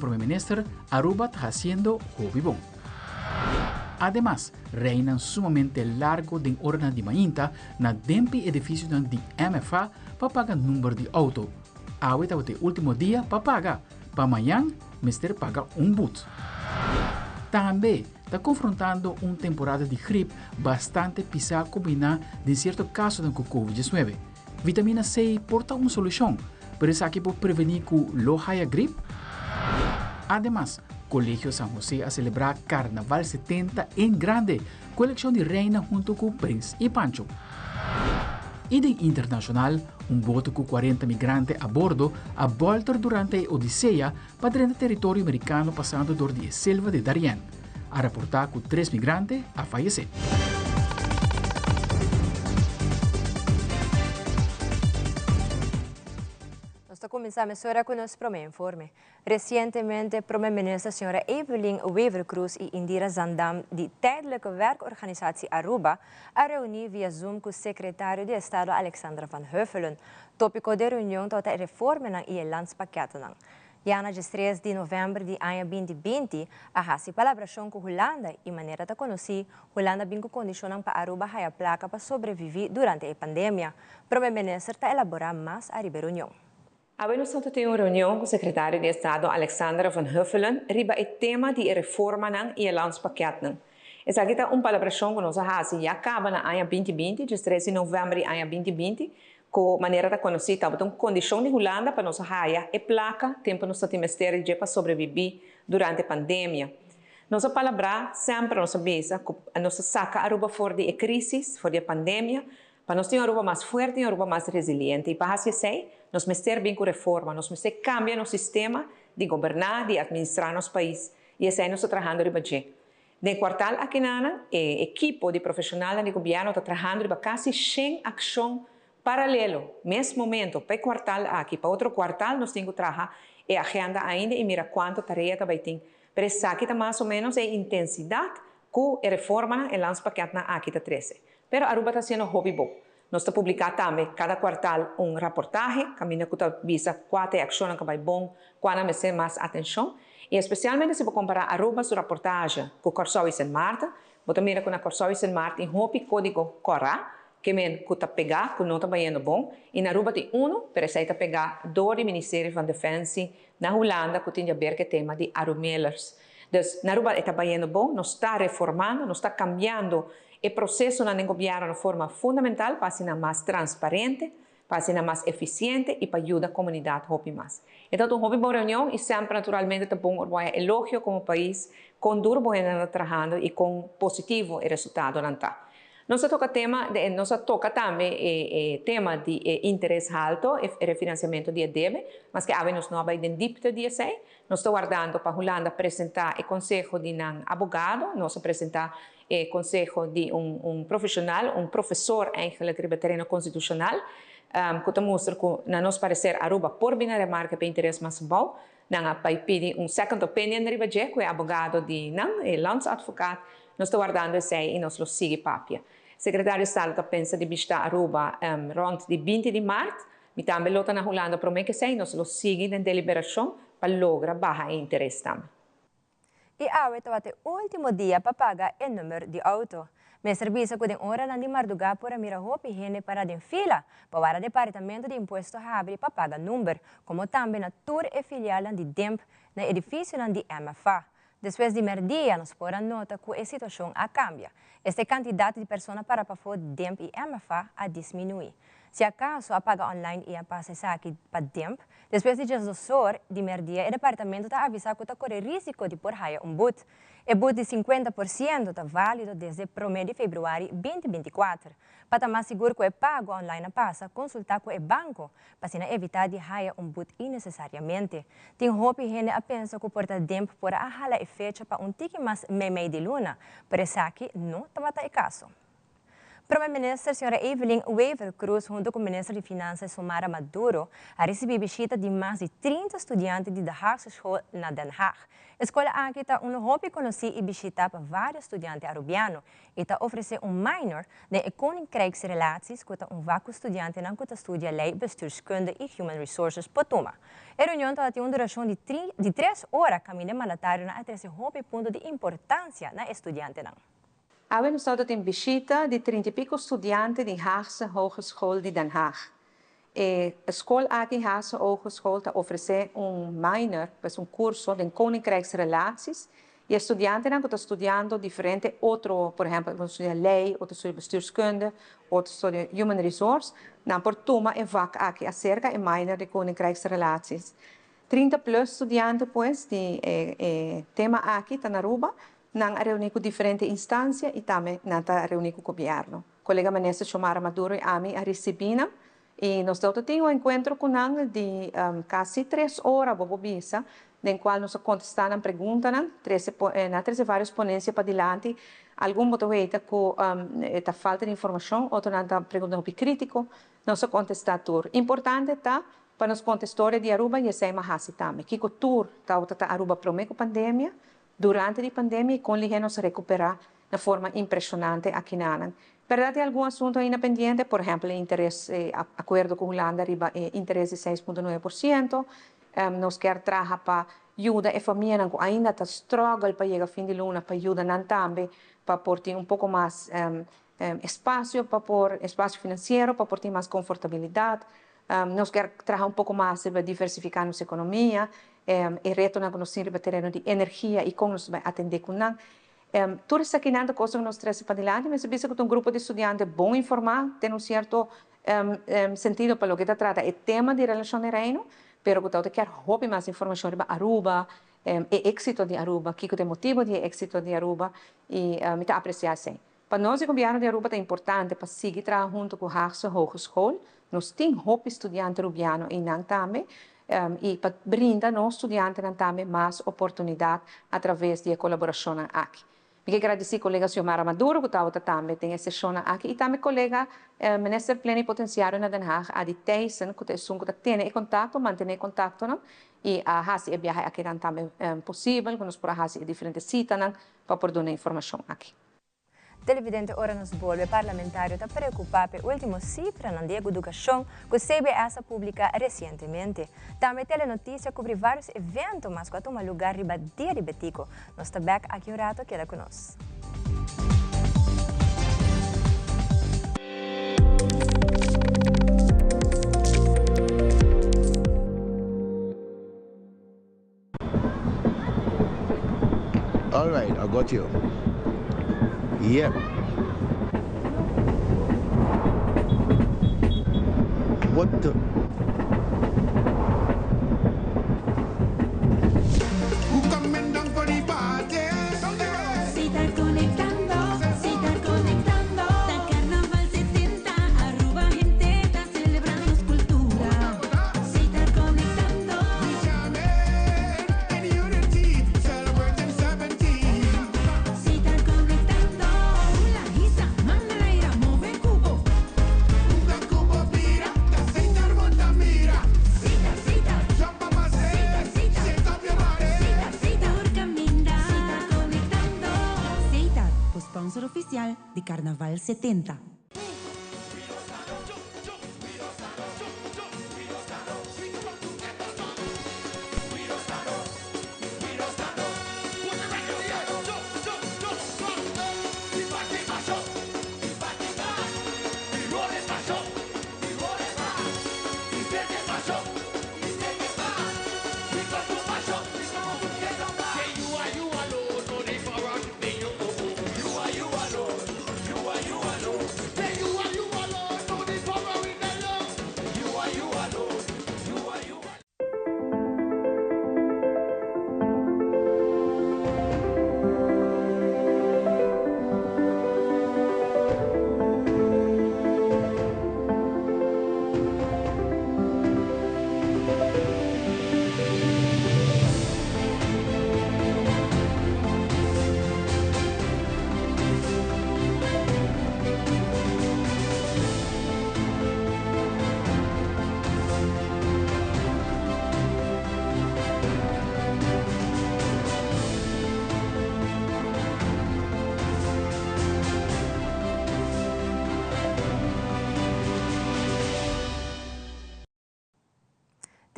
primer ministro, Aruba está haciendo hobby bon. Además, reinan sumamente largo de hora de mainta na dempi edifício de MFA para pagar número de auto. Ahorita o último dia para pagar. Para amanhã, mister paga boot. Também está confrontando uma temporada de gripe bastante pisada combinada de certo caso de Covid-19. Vitamina C porta uma solução, pero isso aqui para prevenir que lo haya gripe. Además, Colegio San José a celebrar Carnaval 70 em grande, coleção de reina junto com Prince e Pancho. E de internacional, bote com 40 migrantes a bordo a volta durante a Odisseia para dentro do território americano passando por a selva de Darien. A reportar que 3 migrantes a falecer. Começamos agora com o nosso primeiro informe. Recentemente, a primeira-ministra a senhora Evelyn Weverkrus e Indira Zandam, de tijdelijke werkorganisatie Aruba, a reunir via Zoom com o secretário de Estado Alexandra Van Huffelen. Tópico da reunião é a reforma ng ilanspakket. Jana de 3 de novembro de ano 2020, a hasi palabração com Holanda e maneira de conhecer, Holanda bingo condicionam para Aruba a placa para sobreviver durante a pandemia. O primeiro-ministro está elaborar mais a reunião. Abbiamo tenuto una riunione con il segretario di Stato Alexandra Van Huffelen riba il tema di riforma ng ilanspakket. E sa kita palabração con nossa hasi ya acaba na ano 2020, de 13 de novembro de ano 2020, com maneira de conhecer uma condição de Holanda para nossa raia e placa tempo nosso trimestre de para sobreviver durante a pandemia. Nossa palavra sempre nossa besa, nossa saca Aruba fora de crise, fora de pandemia, para nós ter uma Aruba mais forte e uma Aruba mais resiliente. E para assim sei, nós meter bem com reforma, nós meter cambia no sistema de governar, de administrar nosso país. E assim nós estamos trabalhando riba de. No quartal aqui na equipe de profissionais de governo está trabalhando riba quase 100 ações paralelo, mesmo momento, para quartal aqui, para outro quartal nós temos que trabalhar e agenda ainda e mira quanto tarefa vai ter. Pero isso aqui está mais ou menos a intensidade que a reforma e lanspakket na aqui está 13. Pero Aruba está sendo hobby bom. Nós está publicando também cada quartal reportagem, caminho que está visa quatro ações que vai bom, quando me ser mais atenção. E especialmente se você comparar Aruba sua reportagem com Corsóis em Marta, você mira com a Corsóis em Marta em hobby código Cora, que men kuta pegar, que não está bem bom, e na Aruba tem pero essa está pegar do Ministério da Defesa na Holanda, que tem a ver com o tema de arumelers. Então, na Aruba está bem bom, nós está reformando, nós está cambiando o processo no governo de forma fundamental para ser mais transparente, para ser mais eficiente e para ajudar a comunidade a mais. Então, uma boa reunião e sempre, naturalmente, é bom elogio como país, com duro bom trabalhando e com positivo resultado não está. Nós toca também tema de interesse alto e refinanciamento de deve, mas que havemos nova identidade de esse. Nós estamos guardando para a Holanda apresentar o conselho de um advogado, nós apresentar o conselho de profissional, professor em terreno constitucional, que mostra que, na nosso parecer, Aruba por bem remarca para interesse mais bom, para pedir second opinion de que é advogado de landsadvocaat, nós estamos guardando esse e nós lo sigue papia. O secretário de Estado pensa de visitar Aruba rond de 20 de março, e também lota na Holanda promete que sei, nós lo sigue na deliberação para lograr barra interesse também. E agora é o último dia para pagar o número de auto. Meu serviço com hora na de madrugada para mirar roupa e higiene para em fila para o departamento de imposto abre para pagar número, como também na tour e filial de DEMP na edifício de MFA. Depois de merdia, nós podemos notar que a situação cambia. Esta quantidade de pessoas para o DEMP e MFA a diminuir. Se acaso a paga online e a passa aqui para DEMP, depois de 2 horas de merdia, o departamento está avisando que está corre risco de por raia boot. O boot de 50% está válido desde 1 de fevereiro de 2024. Para estar mais seguro que o pago online passa, consultar com o banco para evitar de raia boot innecessariamente. Tem roupa e higiene a pensar que porta DEMP por a hala e fecha para tique mais meio de luna, pero essa aqui não está o caso. Primeira-Ministra Sra. Evelyn Wever Cruz, junto com o Ministro de Finanças Somara Maduro, a receber visita de mais de 30 estudantes de Haagse School na Den Haag. A escola aqui está hobby conhecido e visitar para vários estudantes arubianos e está oferecendo minor de koninkrijksrelaties com vários estudantes que estudam lei, bestuurskunde e human resources Potuma. A reunião está uma duração de 3 horas, caminho mandatário na esse hobby ponto de importância na estudante. Abbiamo stato in visita di 30 e pico studenti di Haagse Hogeschool di Den Haag. A school aqui Haagse Hogeschool oferece minor, un curso di koninkrijksrelaties. E studenten que estão estudando diferente, outro, por exemplo, estudam lei, outro estuda bestuurskunde, outro estuda human resource. Na Portuma é vaca aqui acerca e minor de koninkrijksrelaties. 30 plus estudantes, pues, de tema aqui, está na Aruba. Nang reunir com diferentes instâncias e também nata reunir com o governo. Colega Ministra Somara Maduro e ami a recebina e nós temos encontro com nang de quase 3 horas bobobisa, em qual nós contestamos perguntas na 13 várias ponências para diante, algum motoveita com a falta de informação, outro nada pergunta crítico, nós contestamos tudo. Importante tá para nos contestores de Aruba e sei mahasi também, que o tour tá Aruba promete pandemia. Durante a pandemia, com ele nos recuperar de forma impressionante aqui na Anang. Verdade, algum assunto ainda pendente, por exemplo, interesse, acordo com a Holanda, interesse de 6,9%. Nós queremos trabalhar para ajuda a família que ainda está struggle para chegar a fim de luna, para ajudar também, para ter pouco mais espaço, para pôr espaço financeiro, para ter mais confortabilidade. Nós queremos trabalhar pouco mais para diversificar nossa economia. E retornar com o nosso terreno de energia e como nós vamos atender com nós. Tudo isso aqui nada coisa que nós trazemos para adiante, mas eu que um grupo de estudantes bom informado, tem certo sentido para o que trata o tema de relação de reino, pero que quer roubar mais informação sobre Aruba, o êxito de Aruba, que é o motivo de êxito de Aruba, e me está apreciando assim. Para nós, o governo de Aruba é importante para seguir trabalhando junto com a Haagse Hogeschool. Nós temos estudantes arubianos em Nang também, e para brindar aos estudantes também mais oportunidade através da colaboração aqui. Me agradeço ao colega Somara Maduro, que também tem essa sessão aqui, e também ao colega Ministro Plenipotenciário na Den Haag, Adi Thijssen, que tem contato, mantém contato, e a Haagse viagem aqui também possível, que nós podemos fazer diferentes citas para poder dar informação aqui. Televidente ora nos volve parlamentário está preocupado com a última cifra na educação que o CBS publica recentemente. Também telenotícia cobre vários eventos, mas que tomam lugar riba dia de Betico. Nós estamos back aqui um rato, queda conosco. All right, I got you. Yep. What the? Da Carnaval 70, Aruba gente está celebrando su cultura. Se está conectando. Se está conectando. La guisa, manera, move cubo. Sponsor oficial de Carnaval 70.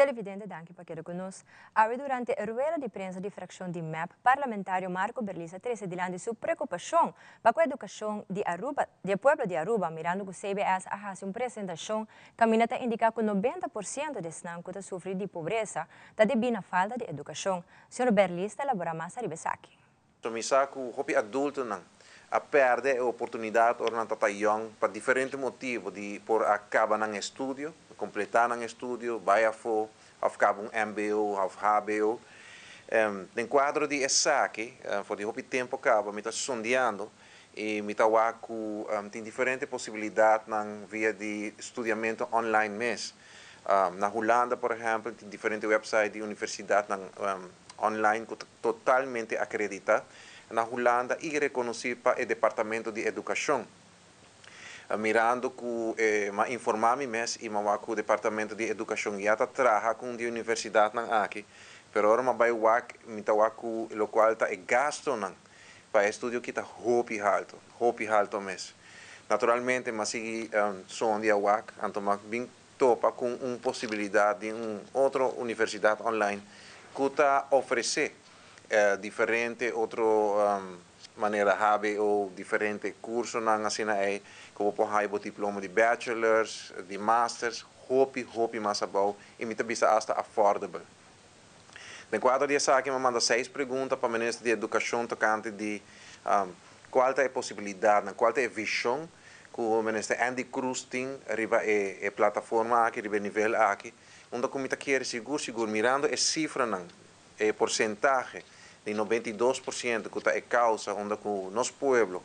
Televidente, danke para quedar conosco. Hoy durante a rueda de prensa de fracción de MEP, parlamentario Marco Berlisa trece dilante su preocupación para a educação de Aruba, de pueblo de Aruba, mirando que o CBS a hacer uma apresentação que a indica que 90% de snanco que sofre de pobreza, está devido à falta de educação. Senhor Berlisa elabora mais a ribesaki. Misaku, hopi adulto não. A perde a oportunidade orang tata young para diferentes motivos de por acabar nang estudio, completar nang estudio, vai a for, acabar MBO, HBO. No quadro de ESAC, for de hopi tempo acaba, me está sondeando e me está waku tem diferentes possibilidades nang via de estudiamento online mes. Na Holanda, por exemplo, tem diferentes websites de universidade nang online totalmente acreditada. Na Holanda e reconhecido para o Departamento de Educação. Mirando que informar-me mais e o Departamento de Educação já trabalha com a universidade aqui, mas agora vai o local está gasto para estudo que está hopi alto mesmo. Naturalmente, mas se som de WAC, então bem topa com uma possibilidade de outra universidade online que está oferecer diferente outra maneira habe ou diferente curso na assina é como por o diploma de bachelors, de masters, hopi mais abau e me também hasta affordable. No quadro de essa aqui me manda 6 perguntas para o ministro de Educação tocante de qual é a possibilidade, qual é a visão que o ministro Andy Cruz tem arriba a plataforma aqui, arriba nível aqui, onde como está quer seguro mirando a cifra não, a porcentagem de 92% que é causa onde o nosso povo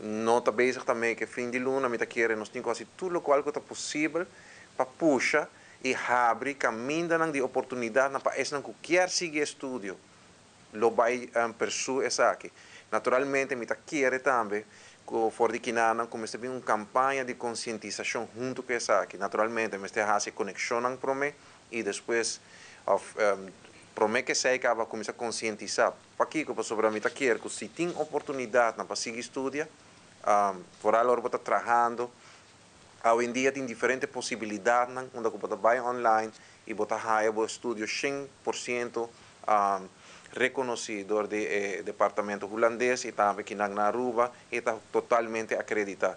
não está bezig também que fim de luna me quer nós temos quase tudo o qual que é possível para puxar e abrir caminho de oportunidade para esse que quer seguir estudo lo vai persu essa aqui naturalmente me quer também que for de Kinana comece bem uma campanha de conscientização junto com essa aqui naturalmente me está fazendo conexão para mim e depois promete que se acaba começar a conscientizar para que sobre a mim quer que se tem oportunidade para seguir estudo por aí agora está trabalhando hoje em dia tem diferentes possibilidades onde você vai online e você vai o estudo 100% reconhecido do departamento holandês e também aqui na Aruba e está totalmente acreditado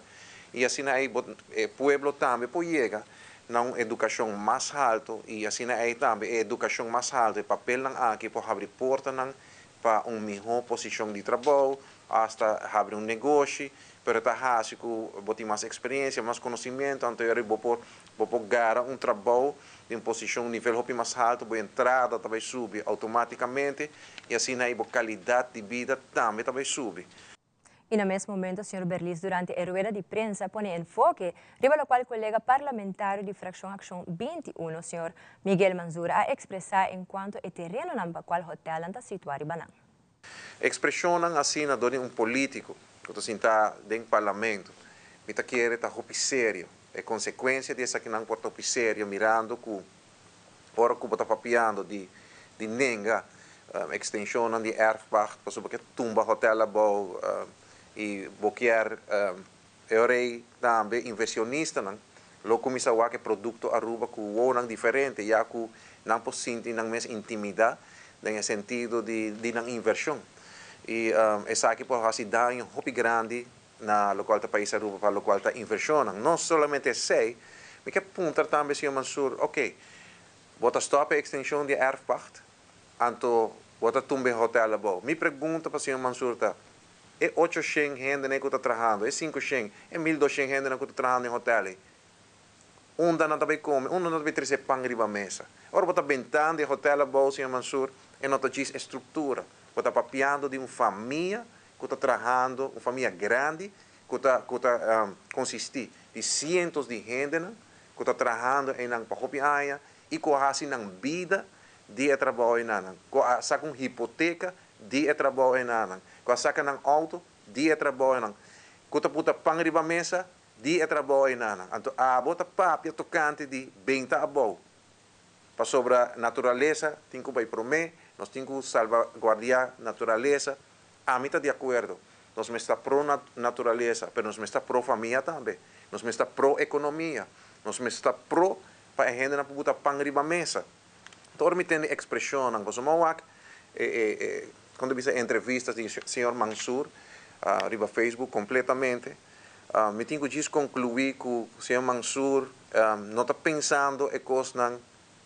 e assim aí o povo também pode chegar na educação mais alta e assim é também a educação mais alta o papel aqui para abrir portas para uma melhor posição de trabalho hasta abrir negócio para estar assim que ter mais experiência mais conhecimento então eu vou ganhar trabalho em posição nível mais alto vou entrada também subir automaticamente e assim aí a qualidade de vida também subir. E no mesmo momento, o Sr. Berlis, durante a rueda de prensa, pone enfoque riba lo qual o colega parlamentar de Fracção Ação 21, o Sr. Miguel Manzura, a expressar enquanto o terreno na qual o hotel está situado. A expressão assim de um político que está dentro do parlamento, me quer estar sério. A consequência dessa que não porta sério, mirando que ora que está papiando de nenga, extensão de erfpacht, para que tumba hotel e boquear eurei também inversionista lo começa a que produto Aruba que o não diferente já que não pode sentir não mais intimidade no sentido de não inversão e essa aqui por assim dá um hobby grande na local do país Aruba para local da inversão não somente sei me quer apontar também se Mansur ok bota stop a extensão de erfpacht anto bota tumbe hotel me pergunta para o senhor Mansur é 800 gente que está trabalhando, é 500, é 1.200 gente que está trabalhando em hotel. Um não está bem come, um não está bem trazer pão riba mesa. Agora você está bentando em hotel, Senhor Mansur, e não está estrutura. Você está papiando de uma família que está trabalhando, uma família grande, que está consistir de cientos de gente que está trabalhando em uma pahopiaia e que assim na vida de trabalho na, que saca uma hipoteca de trabalho na. Quando saca ng auto, di trabalho não. Quando puta pang riba mesa, di trabalho não. Então, bota papia tocante de benta abou. Para sobre a natureza, tem que vai promer, nós temos que salvaguardar a natureza. A mim está de acordo. Nós está pro natureza, mas nós está pro família também. Nós está pro economia. Nós está pro para a gente não botar pão riba mesa. Todo me tem expressão, não gosto mais quando vi entrevistas do senhor Mansur, riba Facebook completamente, me tenho que concluir que o senhor Mansur não está pensando em coisas não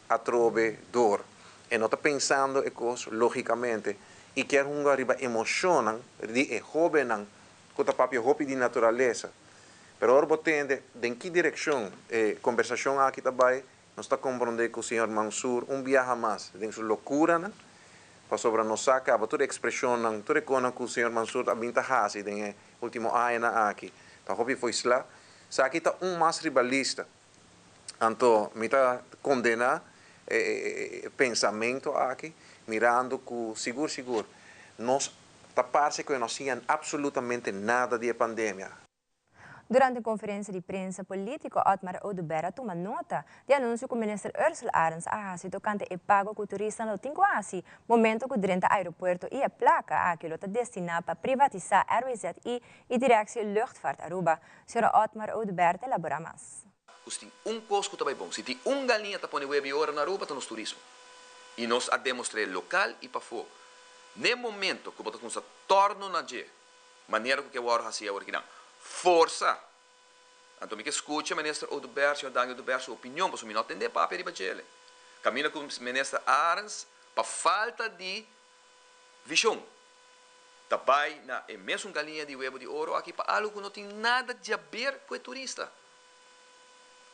atrobe dor, e não está pensando em coisas logicamente, e quer uma riba emoção de jovem não, que está papel hobby de natureza. Pero ahora botende de que direção conversação aqui também nós está compreendendo que o senhor Mansur viaja mais de sua loucura não para sobre nós saca toda expressão não toda coisa que o senhor Mansur também está fazendo no último ano aqui tá hobby foi lá aqui está mais ribalista então me está condenar pensamento aqui mirando que seguro nós está parece que não tinha absolutamente nada de pandemia. Durante a conferência de prensa, político Otmar Oduber toma nota de anúncio que o ministro Ursula Arens hasi tocante e pago que o turista no tinguasi, momento que durante o aeroporto e a placa aquilo está destinada para privatizar RWZI e Direção Luchtvaart Aruba. Senhora Otmar Oduber elabora mais. Tem coisa que está bom. Se tem galinha que põe web hora na Aruba, está no turismo. E nós a demonstrar local e para fora. No momento que você começa a tornar na maneira que o hora assim é original. Força. Então, me escuta o ministro Oduber, senhor Daniel Oduber, sua opinião, para o não atender para a peribajele. Caminha com o ministro Arens para falta de visão. Também, na mesma galinha de web de ouro aqui, para algo que não tem nada de a ver com o turista.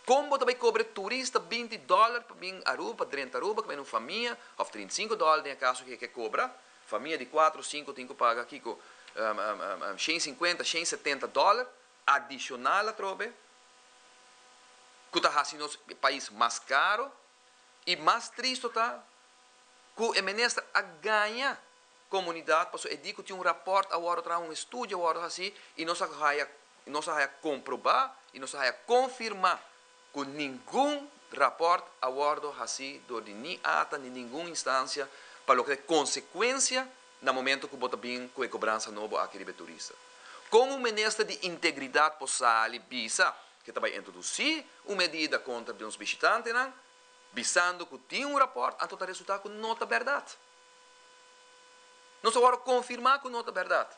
Como também cobra turista $20 para vir a Aruba, 30 Aruba, que vem uma família, ou $35 em caso que cobra, família de 4, 5, 5 paga aqui com $150, $170 adicional a trobe, que está fazendo o país mais caro e mais triste está que o ministro ganha comunidade, porque ele diz que tem rapport agora estúdio agora assim e nós vai comprovar e nós vai confirmar que nenhum rapport agora assim de nem ata nem nenhuma instância para o que é consequência no momento que bota bem com a cobrança nova aquele turista. Com o ministro de integridade possali bisa que também introduzir uma medida contra os visitantes, visando que tem rapport, então o resultado não é verdade. Nós agora confirmar que não é verdade.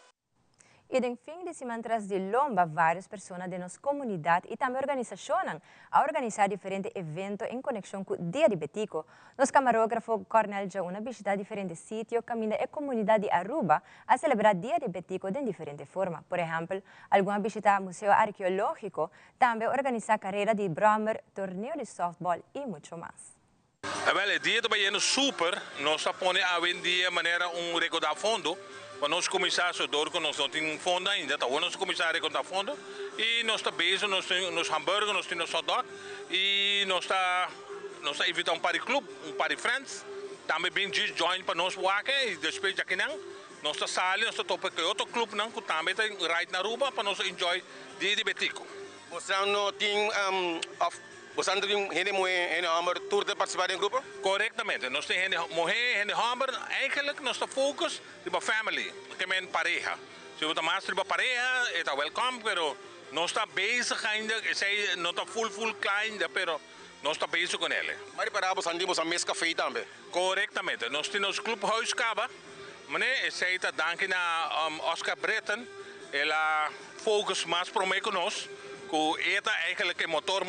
E no fim de semana tras de Lomba, várias pessoas de nossa comunidade e também organizações a organizar diferentes eventos em conexão com o Dia de Betico. Nosso camarógrafo Cornel já uma visita diferentes sítios caminha a comunidade de Aruba a celebrar o Dia de Betico de diferentes formas. Por exemplo, alguma visita ao Museu Arqueológico, também organizar carreira de Brommer, torneio de softball e muito mais. O dia também é super, nós põe a dia maneira recordar fundo. Para nós começar a estudar, nós não temos fundo ainda, então nós começamos a recordar fundo e nós estamos bem, nós temos hambúrguer, nós temos hot dog e nós estamos evitando um party club, um party friends, também bem join para nós e depois aqui não, nós estamos saindo, nós estamos para outro clube não, que também tem ride na Aruba para nós enjoy dia de Betico. Você não tem você não tem gente hammer tour de participar em grupo? Corretamente, nós temos gente hammer, eigenlijk nós estamos focus de family, que é pareja. Se você mais de pareja, é welcome, pero nós estamos bezig ainda, não está full klein, pero nós estamos bezig com ele. Mas para você andamos a mês café também? Corretamente, nós temos clubhuis Caba, mas é está danke na Oscar Breton, ela focus mais para mim conosco. Que é eigenlijk motor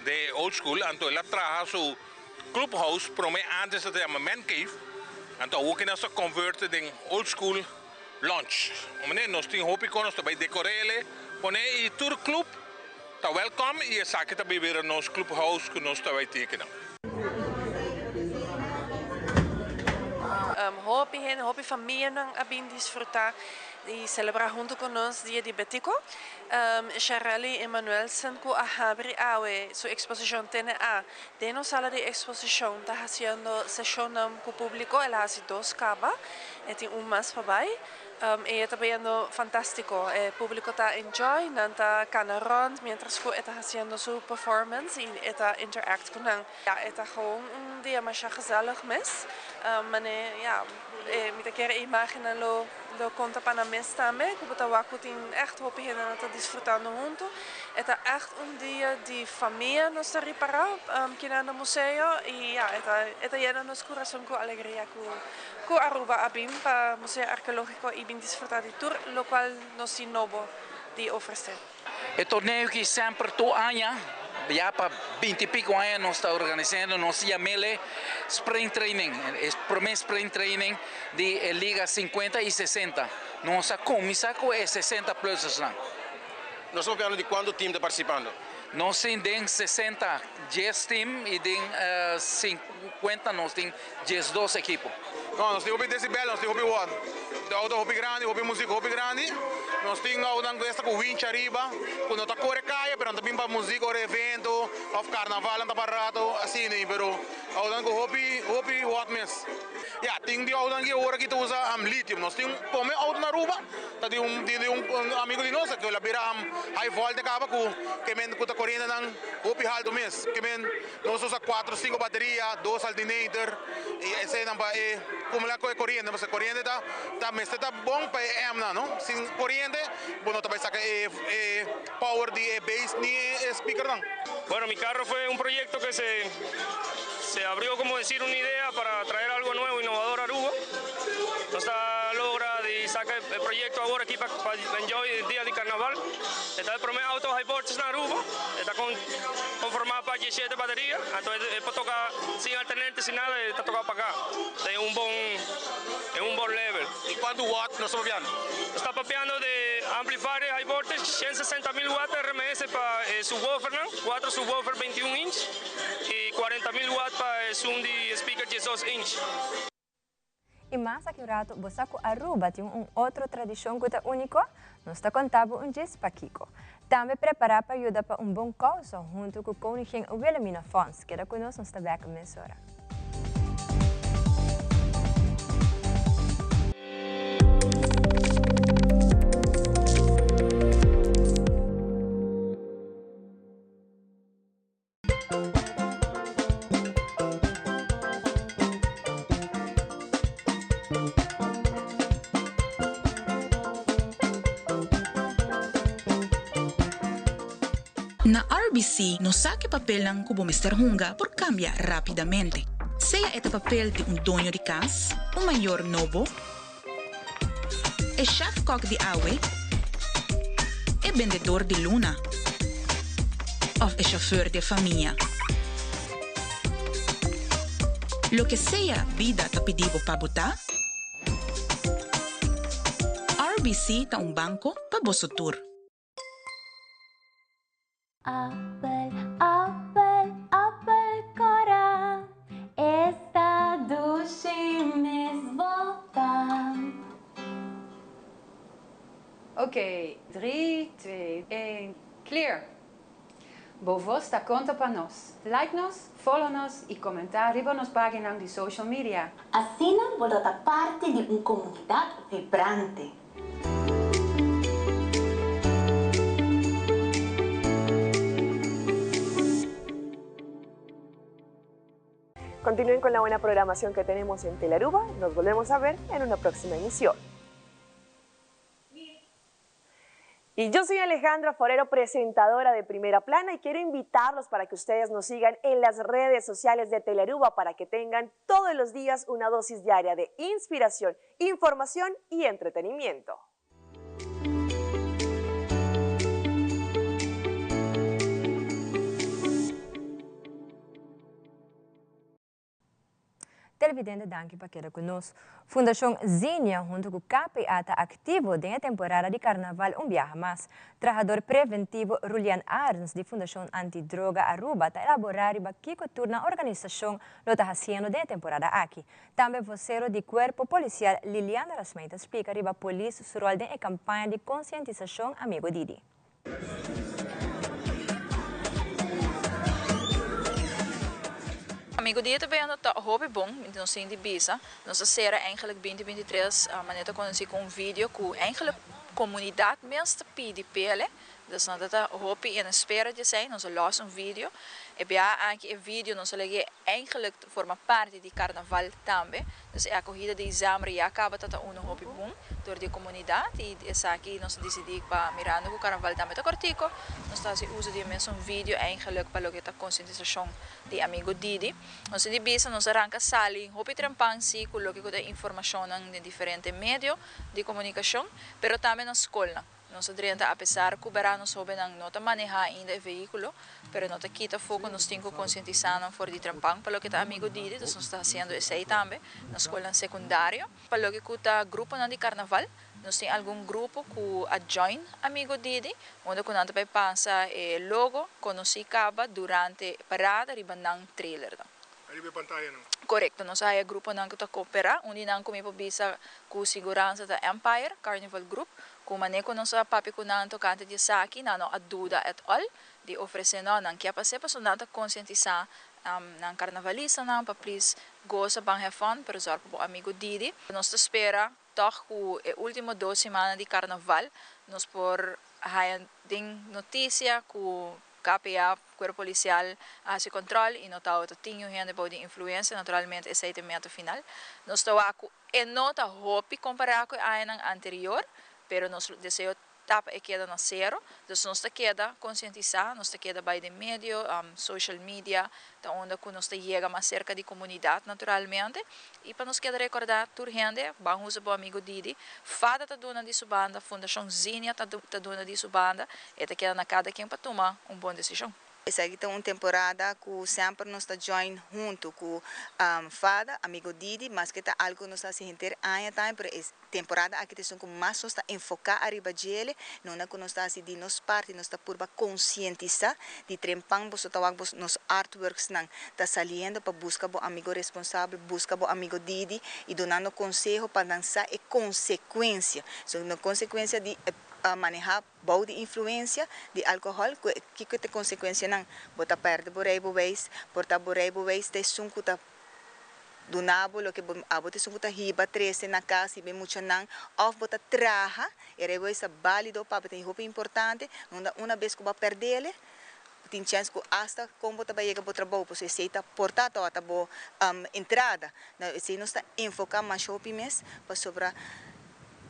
de old school, então ela traz o clubhouse para mim antes de uma man cave, então o que nós converte em old school lunch. Nós temos hobby com nós também decorar ele, põe e todo club está welcome e essa aqui também vir nosso clubhouse que nós também temos. Hobby família não abin disfrutar e celebrar junto conosco dia de Betico. Charlie Emanuelsen que abre sua exposição tem dentro da sala de exposição está fazendo sessão com o público, ela faz 2 cabas, e tem mais para e está vendo fantástico, o público está enjoy, está canarond, mientras que está fazendo sua performance e está interact com ele. Está gewoon dia mais gezellig mes, met quer imaginar lo conta para mes também, que bota wakutin echt hoop hin en dat disfrutando junto. Eta echt dia de família nos reparar, que na museu e ja, eta llena nos coração com alegria com Aruba abim para museu arqueológico e bem disfrutar de tour, lo qual nos inovo de oferecer. O torneio que sempre todo ano, já para 20 e pico anos, nós estamos organizando, nós chamamos Spring Training, o primeiro Spring Training de Liga 50 e 60. Nossa comissão é 60 plus. Nós estamos falando de quanto time está participando? Nós temos 60 10 times e de 50 nós temos 12 equipos. Não, nós temos decibel, nós temos what? Auto grande, música grande. Nós temos esta com winch arriba, quando está corre caia, pero também para música, o evento, of carnaval, anda barato, assim, né? Pero auto com hobby what mes. Ja, tem de auto que hora que tu usa lithium. Nós temos como auto na Aruba, tá de amigo de nós que ele vira high volt acaba que men com a corrente não hobby haldo mes, que men nós usa 4, 5 bateria, 2 alternator e esse não vai como lá com a corrente, mas a corrente tá mes tá bom para amna, não? Sem corrente, bueno, também saca power de bass ni speaker não. Bueno, mi carro fue un proyecto que se abrió, como decir, una idea para traer algo nuevo, innovador a Aruba. Entonces logra de sacar el proyecto ahora aquí para enjoy el día de carnaval. Está el primer auto high voltage en Aruba. Está conformado para 17 baterías. Entonces después toca sin alternante, sin nada, está tocado para acá. Es un buen level. ¿Y cuánto watt nos estamos viendo? Está papeando de amplifier high voltage, 160.000 watts RMS para subwoofer, 4 subwoofer 21 inch y 40.000 watts para zoom de speaker 16 inch. E mais aqui o rato, você com Aruba tem outra tradição que é único, nós está contando dias para Kiko. Também preparar para ajudar para bom causa junto com o Koningin Wilhelmina Fons, que é conosco nós está bem com a hora. Na RBC, no saque papel ng kubo-Mr. Hunga por cambia rapidamente. Sea este papel de dueño de casa, mayor novo, chef-kok de awe, vendedor de luna, o chauffeur de familia. Lo que sea vida te pedivo para botar, RBC ta banco para vosso tour. Apple, apple, apple cora, esta duši mes volta. Ok, 3, 2, 1, clear. Bovo sta conta para nós. Like nos, follow nos e comentar riba nos páginas de social media. Assim volta parte de uma comunidade vibrante. Continúen con la buena programación que tenemos en Telearuba. Nos volvemos a ver en una próxima emisión. Y yo soy Alejandra Forero, presentadora de Primera Plana, y quiero invitarlos para que ustedes nos sigan en las redes sociales de Telearuba para que tengan todos los días una dosis diaria de inspiración, información y entretenimiento. Televidente, danke para quedar conosco. Fundação Zinha, junto com o KPA, está ativo na temporada de carnaval Viaja Mais. Trabajador preventivo Julian Arns, de Fundação Antidroga Aruba, está elaborando para que a organização lo está fazendo na temporada aqui. Também vocero de Corpo Policial Liliana Rasmeita explica para a polícia o rol da campanha de conscientização Amigo Didi. Amigo dia também está hobby bom, então sim de bisa. Nossa série eigenlijk 2023 maneta conheci com um vídeo que eigenlijk comunidade mesmo pede pele Dus dat hoop en espera de zijn, onze los een video. E bia anche een video non so lege eigenlijk forma parte di carnaval tambe. Dus a corrida de exame já acaba tata uno hopi bom door de comunidade e essa aqui nós decidi para mirando o carnaval tambe tá cortico. Nós tá se usa de mesmo um vídeo eigenlijk para logo tá conscientização de amigo Didi. Nós de bisa nós arranca sali hopi trempang si com logo com informação de diferente medio de comunicação, pero também na escola. Nós adrianta apesar que o verão nós soube não tá manejar ainda o veículo, pero nós tá quita foco nós temos conscientizando for de trampang para lo que tá amigo Didi, nós está fazendo isso aí também na escola secundária, para lo que tá grupo na de carnaval, nós tem algum grupo que a join amigo Didi, onde quando anda para passar logo conheci caba durante parada ribanang trailer. Ribe pantalla não. Correcto, nós aí grupo não que tá cooperar, onde não comigo bisa com segurança da Empire Carnival Group. Kung maneko nung sa papi ko nang to kante di sa akin, nano aduda et all, di ofrece no, nang kaya pa sepa so nata conscientiza ng carnavalista nang pa please go sa bang have fun, pero zor po amigo Didi. Nos te espera, toch ku ultimo 2 semanas di carnaval, nos por hayan ding noticia ku KPA, Cuerpo Policial, hace control e notado que tinha gente de influência, naturalmente esse é o momento final. Nós estamos e nota hopi comparar com a ano anterior, pero nosso desejo tapa e queda na zero, dus nós te queda conscientizar, nós te queda by the medio, social media, da onde que nós te chega mais cerca de comunidade naturalmente, e para nós queda recordar tur gente, vamos o amigo Didi, fada ta dona de subanda, Fundação Zinia ta dona de subanda, e te queda na cada quem para tomar boa decisão. Essa aqui é uma temporada que sempre nós está join junto com Fada, amigo Didi, mas que está algo nós está se sentir ainda também, porque essa temporada aqui tem como mais nós está enfocar arriba dele, não é que nós está se de nós parte, nós está por conscientizar de trempang bos tawag bos nos artworks nang está saliendo para buscar o amigo responsável, buscar o amigo Didi e donando conselho para dançar e consequência, so na consequência de manejar bom de influência de álcool que tem consequência não bota perde borebo waste porta borebo waste te sunku ta donabo lo que abote sunku ta hiba 13 na casa e bem muito não of bota traha e waste válido para tem roupa importante uma vez que vai perder ele tem chance que hasta como bota vai chegar para trabalho você aceita portato até boa entrada não se não está enfocar mais shopping mês para sobrar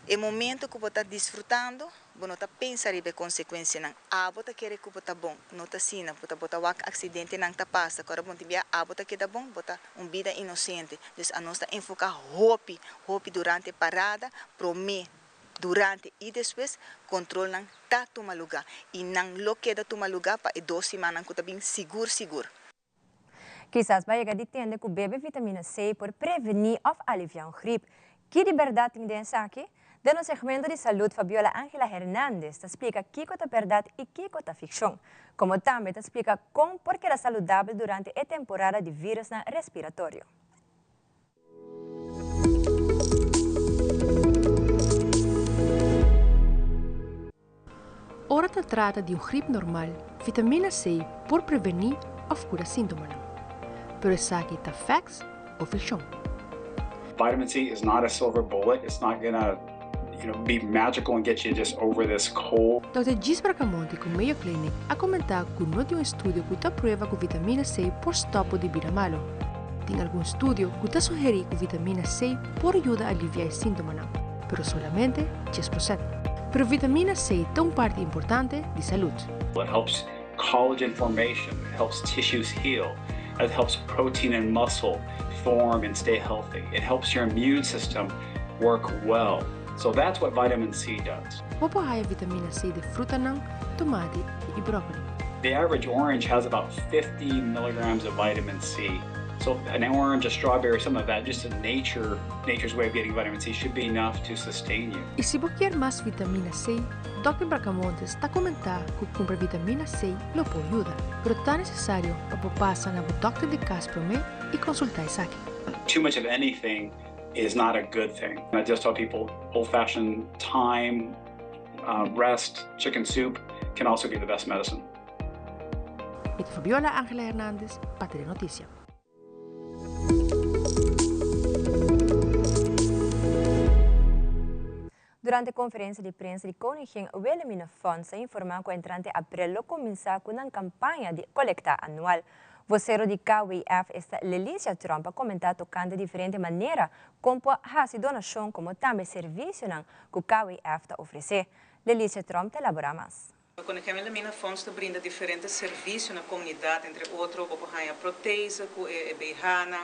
é momento que você está desfrutando, você está pensando em consequências. Você quer que você bom, não está assim, você está um acidente não está passa. Agora você tem você quer bom, você uma vida inocente. Então a nós está enfocar hope durante a parada, prometer durante e depois controle não está tomar lugar e não lo queda tomar lugar para 2 semanas que está bem seguro. Quizás vai chegar de tenda que bebe vitamina C por prevenir ou aliviar gripe. Que de verdade tem dentro aqui? No segmento de salud, Fabiola Ángela Hernández te explica qué es verdad y qué es ficción, como también te explica cómo por qué era saludable durante la temporada de virus respiratorio. Ahora se trata de un gripe normal, vitamina C por prevenir o curar síntomas. Pero es aquí está facts o ficción. Vitamin C is not a silver bullet. It's not gonna be magical and get you just over this cold. Dr. Gis Bracamonte com Mayo Clinic ha comentado que não tem estudio que está prueba que vitamina C por stop de vida malo. Tem algum estudio que está sugerido que vitamina C por ayuda a aliviar síntomas, pero solamente 10%. Pero vitamina C tem uma parte importante de saúde. It helps collagen formation, it helps tissues heal, it helps protein and muscle form and stay healthy. It helps your immune system work well. So that's what vitamin C does. Popo haya vitamina C de fruta ng tomate e broccoli. The average orange has about 50 milligrams of vitamin C. So an orange, a strawberry, some of that, just nature's way of getting vitamin C should be enough to sustain you. E se você quer mais vitamina C, Dr. Bracamontes está comentando que comprar vitamina C lo pode ajudar, pero está necessário para passar na doctor de casa e consultar isso aqui. Too much of anything is not a good thing. I just tell people old-fashioned thyme, rest, chicken soup can also be the best medicine. Mit Fabiola Ángela Hernández, para Telenoticia. Durante a conferência de prensa de Koningin Wilhelmina Fonsa informou que entrante abril começar com uma campanha de coleta anual. Vocero de KWF esta Lelicia Trump comentar tocando de diferente maneira como a donação como também serviço que o KWF está oferecer. Lelicia Trump elabora mais. A Wilhelmina Fonsa brinda diferentes serviços na comunidade, entre outros, a protese, que é beihana,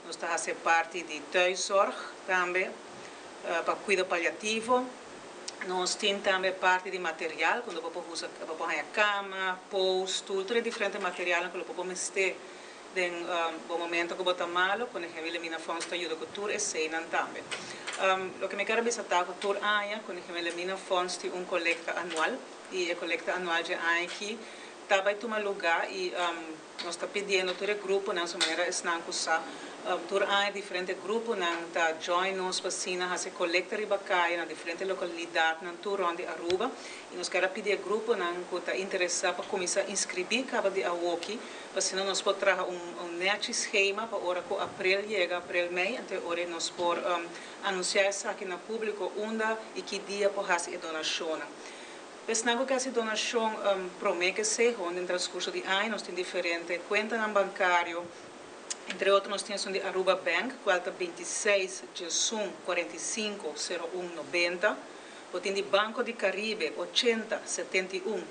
nós estamos a ser parte de thuiszorg também, para cuidado paliativo. Nós temos também parte de material, quando você usa a cama, posto, todo diferente material que você mete no momento que você está malo, quando a Wilhelmina Fonsa ajuda com tudo e cena também. O que me quero visitar com tudo aia, quando a Wilhelmina Fonsa tem coleta anual, e a coleta anual de aia aqui, está vai tomar lugar e nós estamos pedindo todo o grupo, na sua maneira, não usar tur há diferentes grupos na join nos vacina a se coleta ribacaia na diferentes localidades na tur onde Aruba e nós queremos pedir grupo na que está interessado para começar a inscrever cada de awoki para se nós pode trazer net esquema para hora que abril chega abril mês até hora nós pode anunciar isso aqui no público onda e que dia para fazer a donação. Pensando que essa donação promete ser onde no transcurso de ano nós temos diferentes contas bancárias. Entre outros, nós temos de Aruba Bank, qual está 26 Jesum 45 01 90. O tem de Banco de Caribe 80 71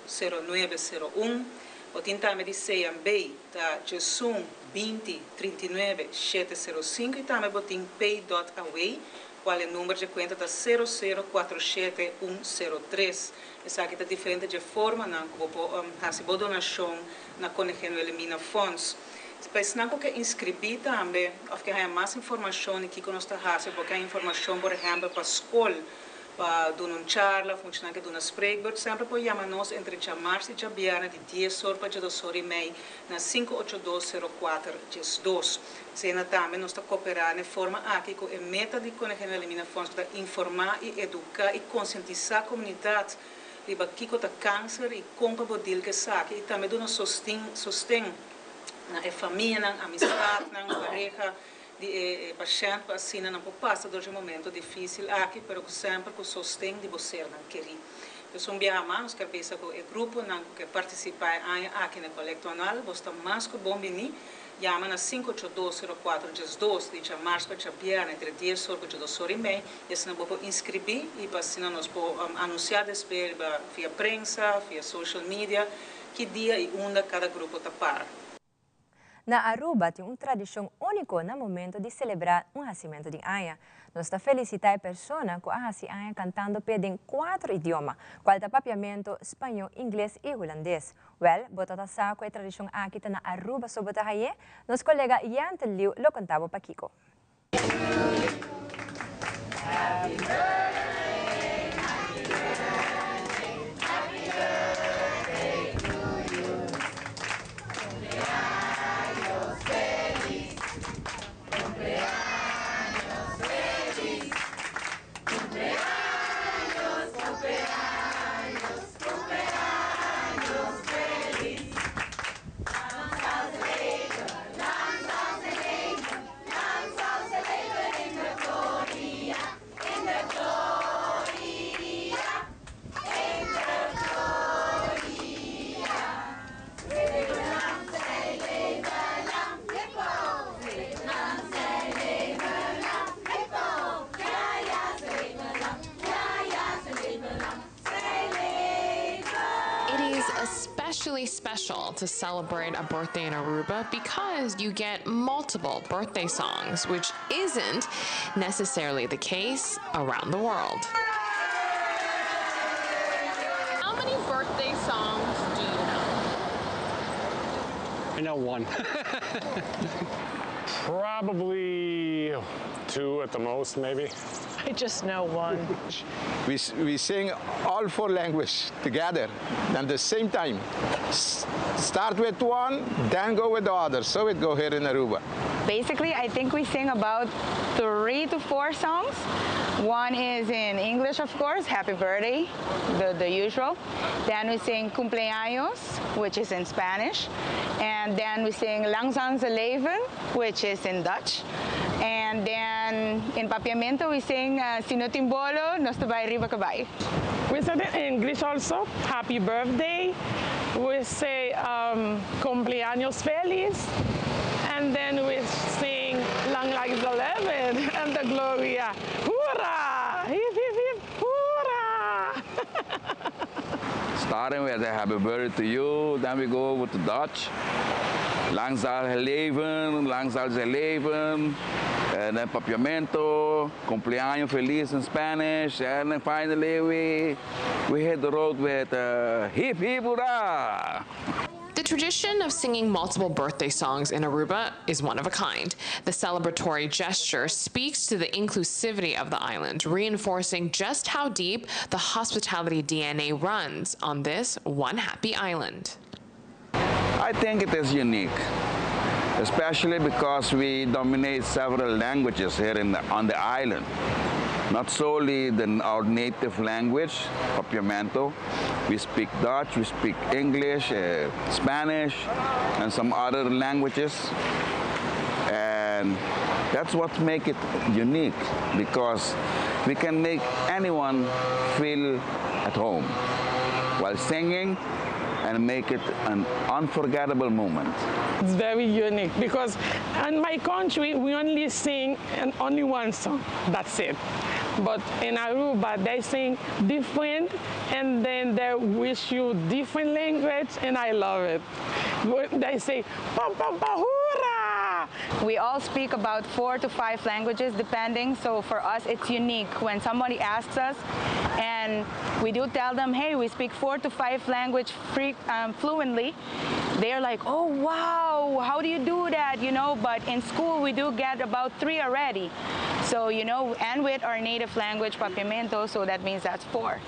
09 01. O tem também de CMB, tá Jesum 20 39 705. E também o tem Pay.away, qual é o número de conta da 0047103. Essa aqui está diferente de forma, não, que fazer donação na Koningin Wilhelmina Fonds. Pensando que inscrever também, porque há mais informação aqui que nós estamos fazendo, porque há informação, por exemplo, para a escola, para dar uma charla, funcionar que dar uma spreekbeurt, sempre pode chamar-nos entre março e janeiro, de 10 horas para 2 horas e meia, na 58204-2. Sendo também, nós estamos cooperando de forma aqui, que a meta de Koningin Wilhelmina Fonsa é informar e educar e conscientizar a comunidade sobre o que é câncer e como poder que sabe, e também dar um sustento na família, na amizade, na pareja de paciente, assim não passa por um momento difícil aqui, mas sempre com sustento de você não querer. Então, um dia mais, que pensa que o grupo que participa aqui na coleta anual, você mais que bom venir, chama na 58204-2 de março para janeiro, entre 10 horas e 2 horas e meia, e assim nós podemos inscrever e assim nós podemos anunciar después via prensa, via social media, que dia e onde cada grupo está para. Na Aruba tem uma tradição única no momento de celebrar nascimento de Aya. Nós felicitamos a pessoa que nasce Aya cantando em 4 idiomas, qual é papiamento espanhol, inglês e holandês. Well, botata sa ko tradição aqui na Aruba sobre tahaye, nos colega Ian Liu lo contava para Kiko. Happy birthday, happy birthday, happy birthday to you. Special to celebrate a birthday in Aruba because you get multiple birthday songs, which isn't necessarily the case around the world. How many birthday songs do you know? I know one. Probably 2 at the most, maybe. I just know one. We sing all 4 languages together at the same time. Start with one, then go with the other. So it go here in Aruba. Basically, I think we sing about 3 to 4 songs. One is in English, of course, happy birthday, the usual. Then we sing cumpleaños, which is in Spanish. And then we sing Langzaam ze leven, which is in Dutch. And then And in Papiamento, we sing Sinotimbolo, Nos Tabay Riba Kabay. We said it in English also, happy birthday. We say cumpleaños feliz. And then we sing Long Lives 11 and the Gloria. Hoorah! Hip, hip, hip, hoorah! Starting with a happy birthday to you, then we go over to Dutch. Lang zal je leven, lang zal ze leven. And then Papiamento, cumpleaños feliz in Spanish. And then finally we hit the road with hip hip hurrah! The tradition of singing multiple birthday songs in Aruba is one of a kind. The celebratory gesture speaks to the inclusivity of the island, reinforcing just how deep the hospitality DNA runs on this one happy island. I think it is unique, especially because we dominate several languages here on the island. Not solely our native language, Papiamento. We speak Dutch, we speak English, Spanish, and some other languages. And that's what makes it unique, because we can make anyone feel at home while singing and make it an unforgettable moment. It's very unique because in my country, we only sing only one song, that's it. But in Aruba, they sing different, and then they wish you different language, and I love it. They say, pa pa pa hurrah! We all speak about 4 to 5 languages depending, so for us it's unique. When somebody asks us and we do tell them, hey, we speak 4 to 5 language fluently, they're like, oh wow, how do you do that, you know? But in school we do get about 3 already. So, you know, and with our native language, Papiamento, so that means that's 4.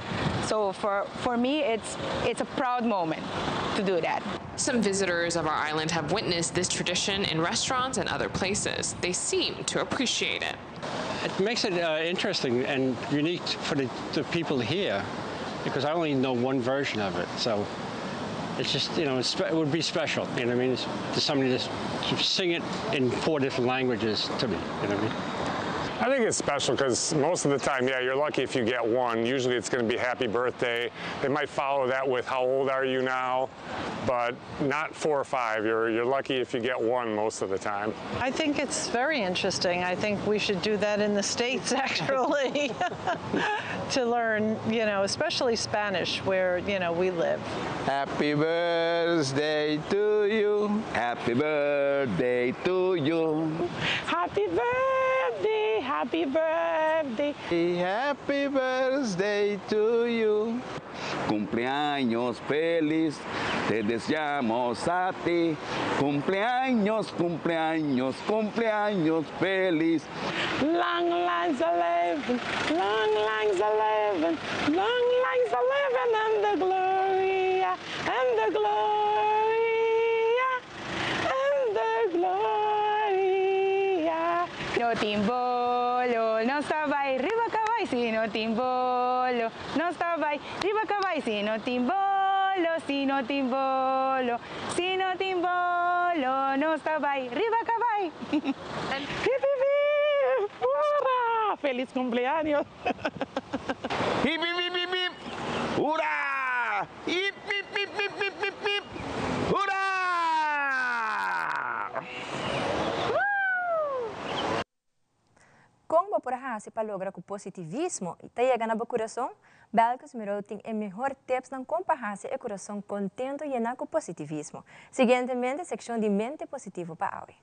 So for me, it's a proud moment to do that. Some visitors of our island have witnessed this tradition in restaurants and other places. They seem to appreciate it. It makes it interesting and unique for the people here, because I only know one version of it. So it's just, you know, it would be special, you know what I mean? To somebody to sing it in 4 different languages to me, you know what I mean? I think it's special because most of the time, yeah, you're lucky if you get one. Usually it's going to be happy birthday. They might follow that with how old are you now, but not 4 or 5. You're lucky if you get one most of the time. I think it's very interesting. I think we should do that in the States, actually, to learn, you know, especially Spanish, where, you know, we live. Happy birthday to you. Happy birthday to you. Happy birthday, happy birthday. Happy birthday to you. Cumpleaños feliz, te deseamos a ti. Cumpleaños, cumpleaños, cumpleaños feliz. Long lives 11, long lives 11, long lives 11, and the Gloria, and the Gloria, and the Gloria. No timbolo, no sabay, riba kabay, sino timbolo, no sabay, riba kabay, sino timbolo, sino timbolo, sino timbolo, no sabay, riba kabay. Hip, hip, hip, hurra! Feliz cumpleaños. Hip, hip, hip, hip, hip, hurra! Hip, hip, hip, hip, hip, hip, hip, hurra! Kung mapurahasi palogra com positivismo e tayega na coração, Belgas Miroting é melhor tips ng compahasi e coração contento e na com positivismo. Seguintemente, seção de mente positivo para hoje.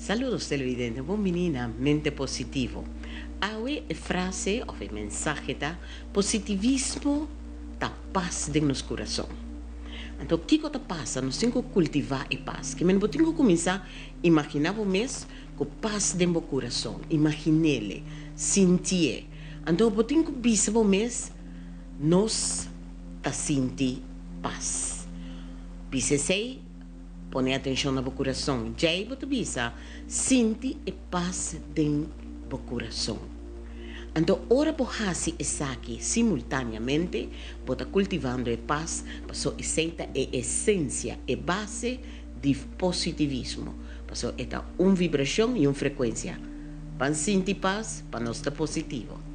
Saludos televidentes, buonvenina mente positivo. Hoy frase o mensaje da positivismo da paz de nos coração. Então, o que está passando? Nós temos que cultivar a paz. Que nós temos que começar a imaginar o mês com paz dentro do coração. Imaginele, sentir. Então, nós temos que pensar o mês, nós está sentir paz. Pensei pone atenção no coração. Jai botubisa, sinti e paz den coração. Então, ora bohasi e saki simultaneamente, bota cultivando a paz, passou aceita a essência e base de positivismo. Passou esta vibração e frequência. Pan sinti paz, pan nós estar positivo.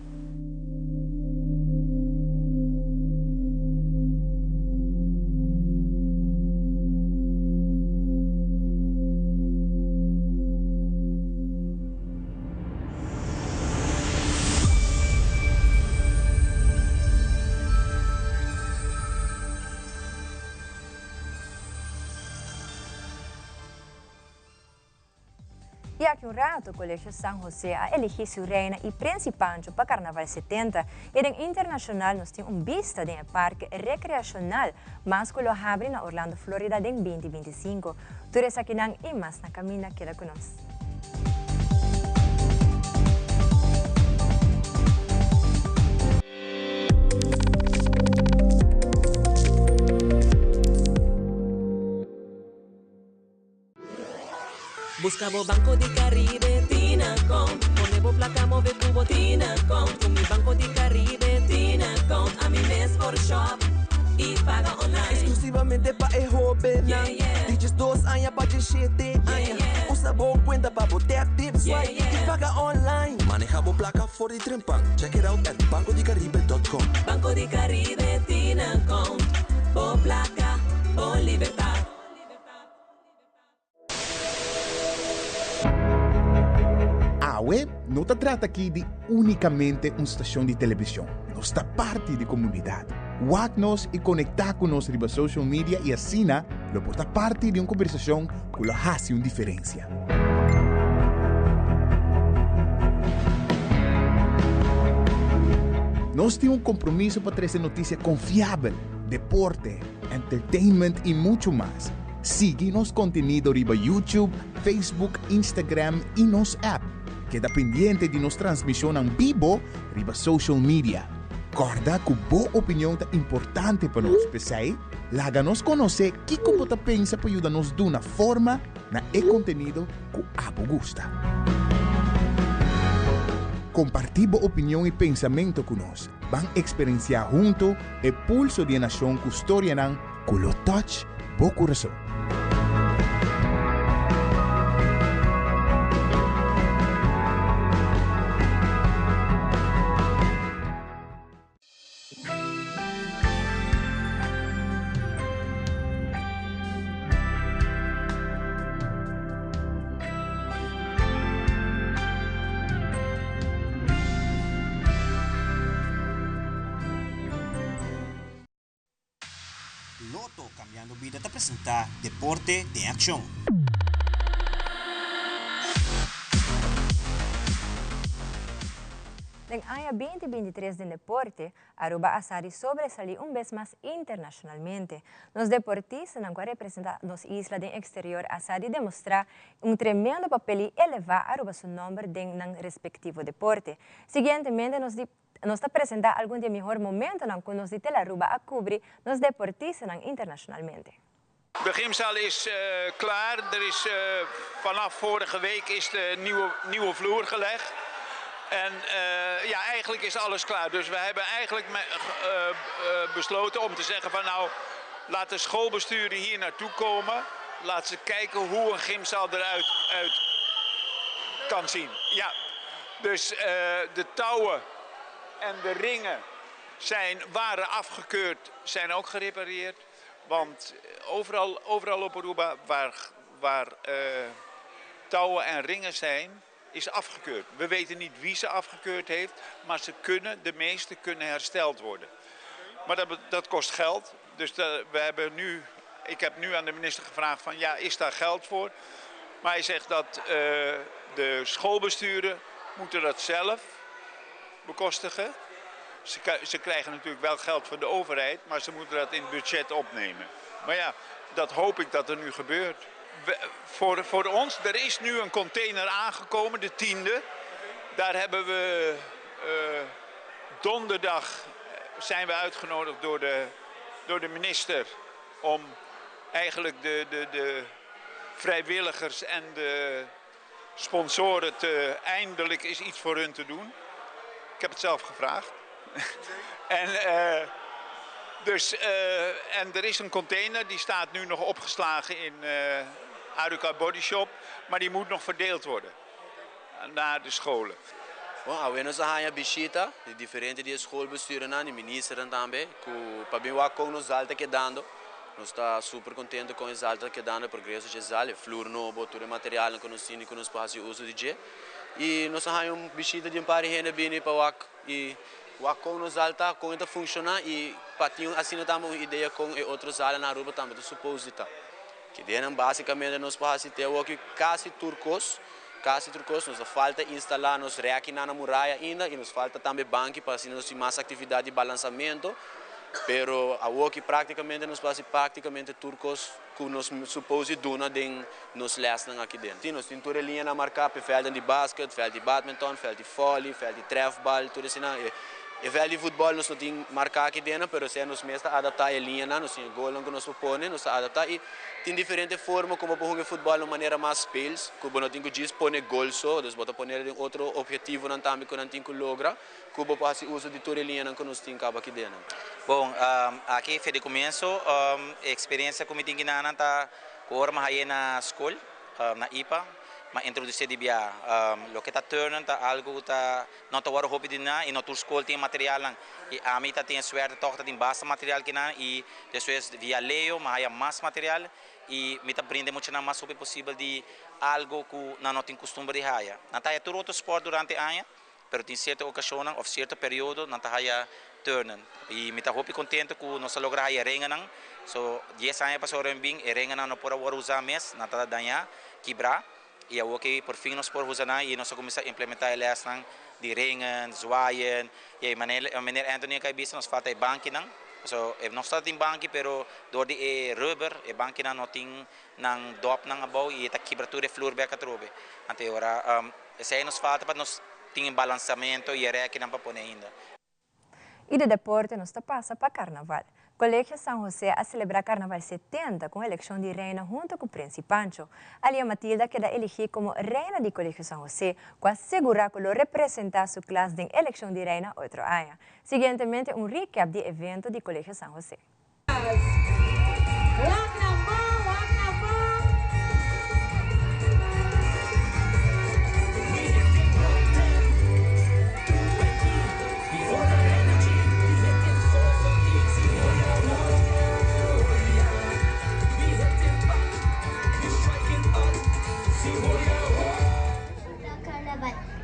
E aqui um rato, o Colégio São José a elegir sua reina e principante para Carnaval 70. E em internacional nós temos vista de parque recreacional Másculo abre na Orlando, Florida, em 2025. Tudo isso aqui não e mais na caminha que ela conosco. Buscavo Banco di Caribe, Tinacom. Ponevo placa, move cubo, Tinacom. Con mi Banco di Caribe, Tinacom. A mi mes por shop y paga online. Exclusivamente pa' el joven. Dices 2 años pa' de 7 años. Usa boa cuenta pa' botar tips y paga online. Manejamos placa for the trempan. Check it out at bancodicaribe.com. Banco di Caribe, Tinacom. Bo placa, bo libertad. AUE não se trata aqui de unicamente uma estação de televisão. Nós está parte da comunidade. Watch-nos e conectar com nós riba social media e assim, lo porta parte de uma conversação que lo faz uma diferença. Nós temos um compromisso para trazer notícia confiável, deporte, entertainment e muito mais. Siga nosso conteúdo riba YouTube, Facebook, Instagram e nosso app. Queda pendiente de nossa transmissão em vivo riba social media. Corda que boa opinião é importante para nós, pessoal. Laga-nos conhecer o que você pensa para ajudar-nos de uma forma na conteúdo que abo gusta. Compartir boa opinião e pensamento com nós. Vamos experienciar junto o pulso de nação que história não, com o touch, boa coração. Loto Cambiando Vida te presenta Deporte de Acción. En año 2023 de deporte, Aruba Asari sobresalió un vez más internacionalmente. Los deportistas que representan las islas del exterior Asari demuestran un tremendo papel y elevar Aruba su nombre en el respectivo deporte. Siguientemente, nos presenta algún de mejor momento que nos de Aruba a cubrir los deportistas internacionalmente. De gymzaal is klaar. Vanaf vorige week is de nieuwe vloer gelegd. En ja, eigenlijk is alles klaar. Dus we hebben eigenlijk besloten om te zeggen van nou, laat de schoolbesturen hier naartoe komen. Laat ze kijken hoe een gymzaal eruit kan zien. Ja, dus de touwen en de ringen waren afgekeurd, zijn ook gerepareerd. Want overal op Aruba waar touwen en ringen zijn, is afgekeurd. We weten niet wie ze afgekeurd heeft, maar de meeste kunnen hersteld worden. Maar dat kost geld. Dus ik heb nu aan de minister gevraagd van ja, is daar geld voor? Maar hij zegt dat de schoolbesturen moeten dat zelf bekostigen. Ze krijgen natuurlijk wel geld van de overheid, maar ze moeten dat in het budget opnemen. Maar ja, dat hoop ik dat er nu gebeurt. Voor ons, er is nu een container aangekomen, de 10e. Daar hebben we donderdag zijn we uitgenodigd door de minister om eigenlijk vrijwilligers en de sponsoren eindelijk eens iets voor hun te doen. Ik heb het zelf gevraagd. En er is een container, die staat nu nog opgeslagen in Aruka Body Shop, maar die moet nog verdeeld worden naar de scholen. Bom, we nos arranha bichita, de diferente de schoolbesturen na, de minister também, que para bem o com nos alta quedando. Nós está super contente com os alta quedando progresso de sal, flor novo, todo material que nós temos que nós faz uso de je. E nós arranha bichita de par renda bem para o e o com nos alta com ainda funciona e patinho assim também uma ideia com outros áreas na Aruba também do suposita. Que deram basicamente nós faz ter o que quase turcos nos falta instalar nos reaki na muralha ainda e nos falta também banco para assim nós ter mais atividade de balançamento, pero a o que praticamente nos faz praticamente turcos que nós supose dona de nos lesson aqui dentro. Nós temos toda a linha na marcar para velden de basquete, velden de badminton, velden de volley, velden de trefbal, tudo assim. E velden de futebol nós não temos marcar aqui dentro, pero se nós mesmo adaptar a linha na, nós temos gol que nós propõe, nós adaptar e tem diferentes formas como para jogar futebol de maneira mais spells, que nós temos que dispor gol só, nós vamos pôr outro objetivo não também que nós temos que lograr, que nós fazer uso de toda a linha que nós temos aqui dentro. Bom, aqui foi de começo, a experiência que eu tenho na Corma aí na escola, na IPA, mas introduzir de bia, o que está tornando algo tá não tá agora hobby de na e na tua escola tem material e a mim tá tem suerte toca tem bastante material que na e depois via leo, mas há mais material e me tá aprende muito na mais sobre possível de algo que não tem costume de haia. Não tá todo outro esporte durante a ano, pero tem certa ocasião ou certo período não tá haia turnen e me tá hobby contente que nós logra haia renga não. So 10 anos passou bem, e renga não pode agora usar mais, não tá danhar, quebrar. E é o que por fim nós podemos usar e nós começamos a implementar elas de ringen, zwaaien. E a maneira Anthony que disse nós falta banco não. So nós está em banco, pero door de rubber e banco não tem não dop não abau e tá quebratura flor beca trobe. Até agora esse aí nos falta para nós ter balanceamento e é que não para pôr ainda. E de deporte nos passa para Carnaval. Colégio São José a celebrar Carnaval 70 com a eleição de reina junto com o Príncipe Pancho. Alia Matilda queda elegida como reina do Colégio São José, com assegurar que lo representar sua classe em eleição de reina outro ano. Seguintemente, recap do evento do Colégio São José.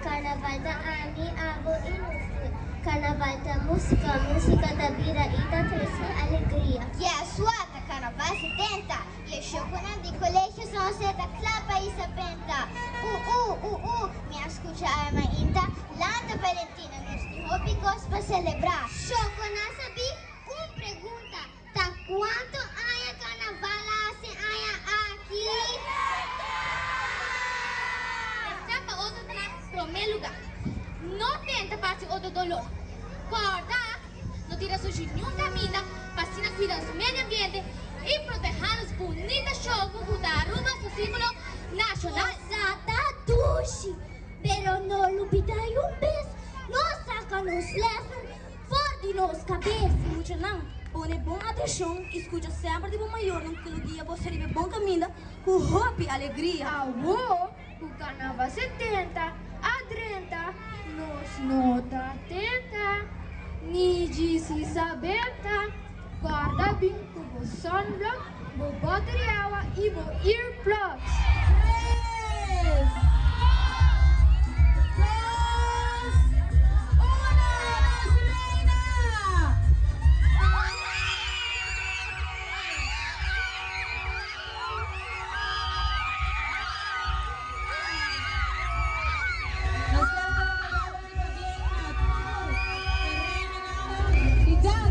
Carnaval da ani abo inufut. Carnaval da música da vida e da triste alegria. Yes, what? Carnaval 70. E o chocolate de colégio São José da Clapa e Sabenta. Me escuta a mainta. Landa Valentina nos hobby para celebrar. Chocolate sabi? Pergunta. Tá quanto aia carnaval se aia aqui? Estava outro na primeiro lugar. Não tenta fazer outro dolor. Corta, não tira sujo nenhum caminho, para cuidar do meio ambiente e proteger os bonitos jogos da Aruba, seu símbolo nacional. Exata duche, pero não lupita vez. Nós sacamos lesson fora de nossa cabeça. Muito não. Põe bom atenção, escute sempre de bom maior, não que dia você receber bom caminho, com roupa e alegria. O Carnaval 70, a 30, nós nota atenta, ni disse sabenta, guarda bem com o sunblock, o bateria e o earplugs.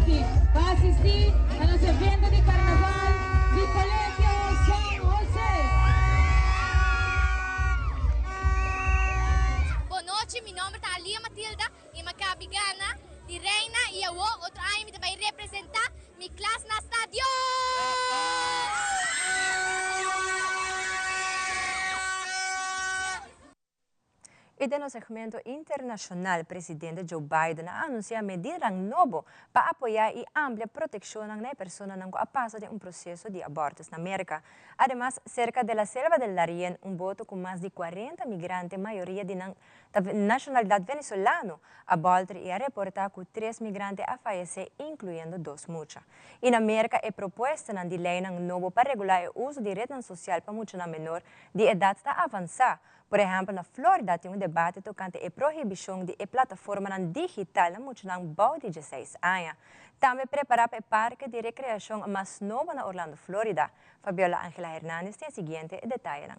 3, para assistir a nosso evento de carnaval do Colégio São José. Boa noite, meu nome é Alia Matilda e minha cabigana de reina e eu outro ano me vai representar minha classe na estádio. E no segmento internacional, presidente Joe Biden anuncia medidas novas para apoyar y ampliar protección a las personas que pasan de un proceso de abortos en América. Además, cerca de la selva del Darién, un voto con más de 40 migrantes, mayoría de nacionalidad venezolana, a Baltimore y a reportar que 3 migrantes a fallecer, incluyendo 2 muchas. En América, he propuesto una ley nueva para regular el uso de redes sociales para muchos menores de edad avanzada. Por ejemplo, en Florida tem debate tocante a proibição de plataforma digital na multidão de 16 anos. Também preparar para o parque de recreação mais novo na Orlando, Florida. Fabiola Ángela Hernández tem o seguinte detalhe.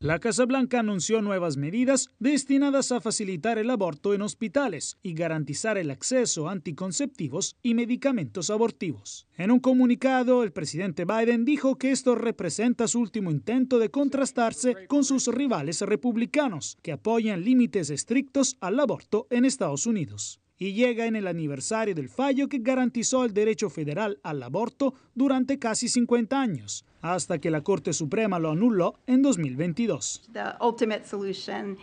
La Casa Blanca anunció nuevas medidas destinadas a facilitar el aborto en hospitales y garantizar el acceso a anticonceptivos y medicamentos abortivos. En un comunicado, el presidente Biden dijo que esto representa su último intento de contrastarse con sus rivales republicanos, que apoyan límites estrictos al aborto en Estados Unidos. Y llega en el aniversario del fallo que garantizó el derecho federal al aborto durante casi 50 años, hasta que la Corte Suprema lo anuló en 2022.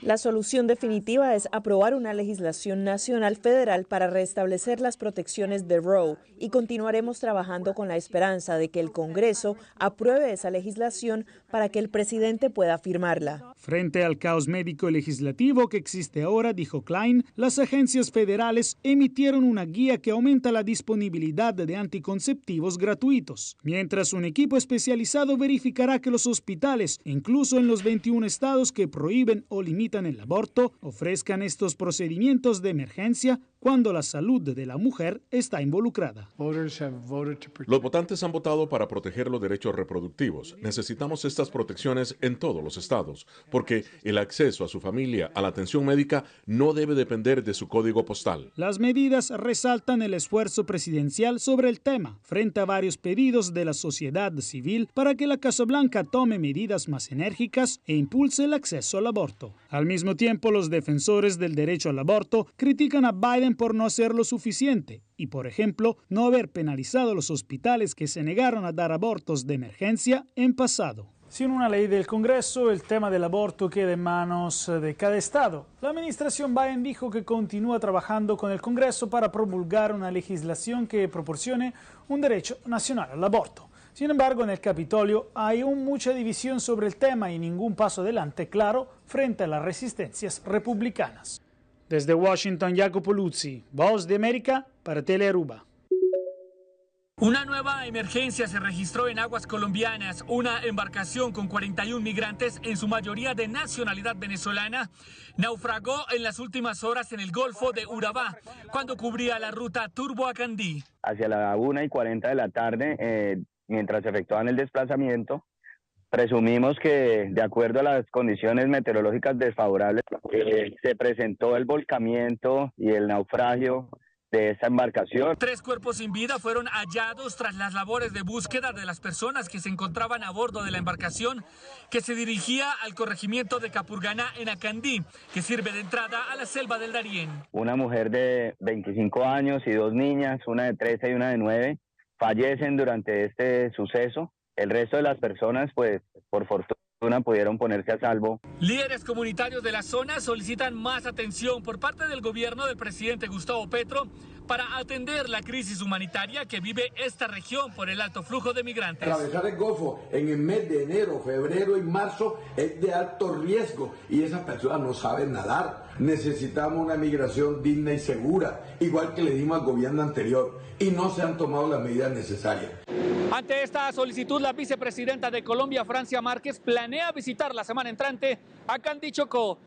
La solución definitiva es aprobar una legislación nacional federal para restablecer las protecciones de Roe y continuaremos trabajando con la esperanza de que el Congreso apruebe esa legislación para que el presidente pueda firmarla. Frente al caos médico y legislativo que existe ahora, dijo Klein, las agencias federales emitieron una guía que aumenta la disponibilidad de anticonceptivos gratuitos, mientras un equipo especializado verificará que los hospitales, incluso en los 21 estados que prohíben o limitan el aborto, ofrezcan estos procedimientos de emergencia cuando la salud de la mujer está involucrada. Los votantes han votado para proteger los derechos reproductivos. Necesitamos estas protecciones en todos los estados, porque el acceso a su familia a la atención médica no debe depender de su código postal. Las medidas resaltan el esfuerzo presidencial sobre el tema, frente a varios pedidos de la sociedad civil para que la Casa Blanca tome medidas más enérgicas e impulse el acceso al aborto. Al mismo tiempo, los defensores del derecho al aborto critican a Biden por no hacer lo suficiente y, por ejemplo, no haber penalizado a los hospitales que se negaron a dar abortos de emergencia en pasado. Sin una ley del Congreso, el tema del aborto queda en manos de cada estado. La administración Biden dijo que continúa trabajando con el Congreso para promulgar una legislación que proporcione un derecho nacional al aborto. Sin embargo, en el Capitolio hay aún mucha división sobre el tema y ningún paso adelante claro frente a las resistencias republicanas. Desde Washington, Jacopo Luzzi, Voz de América para Telearuba. Una nueva emergencia se registró en aguas colombianas. Una embarcación con 41 migrantes, en su mayoría de nacionalidad venezolana, naufragó en las últimas horas en el Golfo de Urabá, cuando cubría la ruta Turbo a Candí. Hacia la 1:40 de la tarde, mientras efectuaban el desplazamiento, presumimos que, de acuerdo a las condiciones meteorológicas desfavorables, se presentó el volcamiento y el naufragio de esta embarcación. 3 cuerpos sin vida fueron hallados tras las labores de búsqueda de las personas que se encontraban a bordo de la embarcación que se dirigía al corregimiento de Capurganá en Acandí, que sirve de entrada a la selva del Darién. Una mujer de 25 años y 2 niñas, una de 13 y una de 9, fallecen durante este suceso. El resto de las personas, pues, por fortuna, pudieron ponerse a salvo. Líderes comunitarios de la zona solicitan más atención por parte del gobierno del presidente Gustavo Petro para atender la crisis humanitaria que vive esta región por el alto flujo de migrantes. Atravesar el Golfo en el mes de enero, febrero y marzo es de alto riesgo y esas personas no saben nadar. Necesitamos una migración digna y segura, igual que le dimos al gobierno anterior, y no se han tomado las medidas necesarias. Ante esta solicitud, la vicepresidenta de Colombia, Francia Márquez, planea visitar la semana entrante a Candí, Chocó.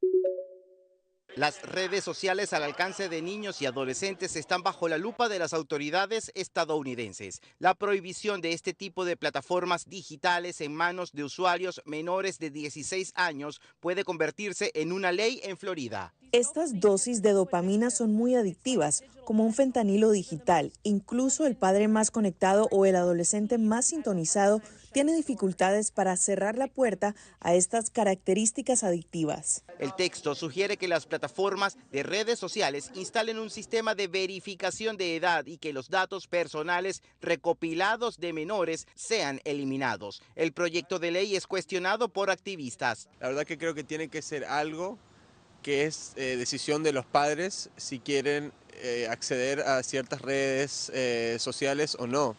Las redes sociales al alcance de niños y adolescentes están bajo la lupa de las autoridades estadounidenses. La prohibición de este tipo de plataformas digitales en manos de usuarios menores de 16 años puede convertirse en una ley en Florida. Estas dosis de dopamina son muy adictivas, como un fentanilo digital. Incluso el padre más conectado o el adolescente más sintonizado tiene dificultades para cerrar la puerta a estas características adictivas. El texto sugiere que las plataformas de redes sociales instalen un sistema de verificación de edad y que los datos personales recopilados de menores sean eliminados. El proyecto de ley es cuestionado por activistas. La verdad que creo que tiene que ser algo que es decisión de los padres si quieren acceder a ciertas redes sociales o no.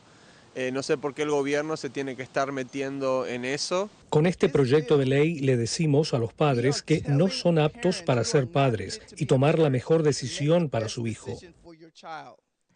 No sé por qué el gobierno se tiene que estar metiendo en eso. Con este proyecto de ley le decimos a los padres que no son aptos para ser padres y tomar la mejor decisión para su hijo.